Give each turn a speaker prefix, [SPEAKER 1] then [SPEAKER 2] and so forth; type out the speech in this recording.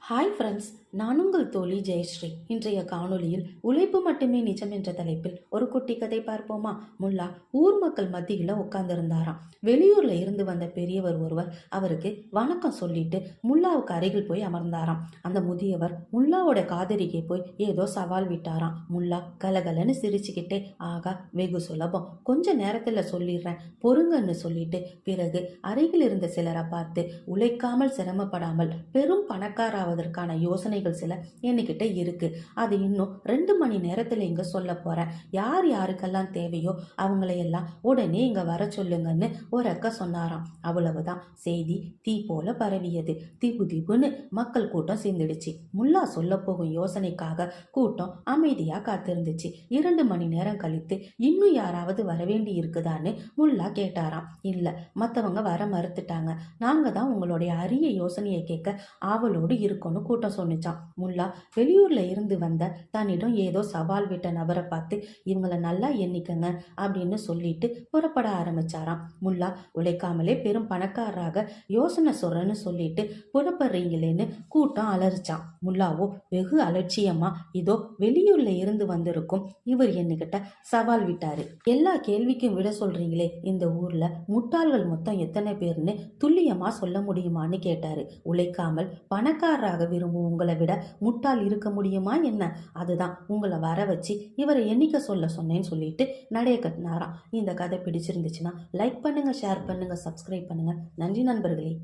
[SPEAKER 1] Hi friends, நான் உங்கள் தோழி ஜெயஸ்ரீ. இன்றைய காணொளியில் உழைப்பு மட்டுமே நிஜம் என்ற தலைப்பில் ஒரு குட்டி கதை பார்ப்போமா? முல்லா ஊர் மக்கள் மத்தியில் உட்கார்ந்திருந்தாராம். வெளியூர்ல இருந்து வந்த பெரியவர் ஒருவர் அவருக்கு வணக்கம் சொல்லிட்டு முல்லாவுக்கு அருகில் போய் அமர்ந்தாராம். அந்த முதியவர் முல்லாவோட காதலிக்கு போய் ஏதோ சவால் விட்டாராம். முல்லா கலகலன்னு சிரிச்சுக்கிட்டே, ஆகா வெகு சுலபம், கொஞ்ச நேரத்துல சொல்லிடுறேன் பொறுங்கன்னு சொல்லிட்டு பிறகு அருகில் இருந்த சிலரை பார்த்து, உழைக்காமல் சிரமப்படாமல் பெரும் பணக்காராவது அதற்கான யோசனைகள் சில என்கிட்ட இருக்கு. அது இன்னும் 2 மணி நேரத்துல இங்க சொல்ல போறேன். யார் யாருக்கெல்லாம் தேவையோ அவங்களையெல்லாம் உடனே இங்க வர சொல்லுங்கன்னு ஒரக்க சொன்னாராம். அவ்வளவுதான், செய்தி தீ போல பரவியது. திபு திபுன்னு மக்கள் கூட்டம் சேர்ந்துடுச்சு. முல்லா சொல்ல போகும் யோசனைக்காக கூட்டம் அமைதியா காத்திருந்துச்சு. 2 மணி நேரம் கழித்து இன்னும் யாராவது வரவேண்டி இருக்குதான்னு முல்லா கேட்டாராம். இல்ல, மத்தவங்க வர மறுத்துட்டாங்க. நாங்க தான் உங்களுடைய அரிய யோசனையை கேட்க ஆவலோடு இருக்கோம்னு கூட்டம் சொன்னிச்சான். முல்லா வெளியூர்ல இருந்து வந்த தன்னிடம் ஏதோ சவால் விட்ட நபரை பார்த்து, இவங்களை நல்லா எண்ணிக்கங்க அப்படின்னு சொல்லிட்டு புறப்பட ஆரம்பிச்சாராம். முல்லா உழைக்காமலே பெரும் பணக்காரராக யோசனை சொல்றேன்னு சொல்லிட்டு புறப்படுறீங்களேன்னு கூட்டம் அலறிச்சான். முல்லாவோ வெகு அலட்சியமா, இதோ வெளியூர்ல இருந்து வந்திருக்கும் இவர் என்கிட்ட சவால் விட்டாரு. எல்லா கேள்விக்கும் விட சொல்றீங்களே, இந்த ஊர்ல முட்டாள்கள் மொத்தம் எத்தனை பேர்னு துல்லியமா சொல்ல முடியுமான்னு கேட்டாரு. உழைக்காமல் பணக்காரராக விரும்பும் உங்களை விட முட்டாள் இருக்க முடியுமா என்ன? அதுதான் உங்களை வர வச்சு இவரை எண்ணிக்க சொல்ல சொன்னேன்னு சொல்லிட்டு நடைய கட்டினாராம். இந்த கதை பிடிச்சிருந்துச்சுன்னா லைக் பண்ணுங்க, ஷேர் பண்ணுங்க, சப்ஸ்கிரைப் பண்ணுங்க. நன்றி நண்பர்களே.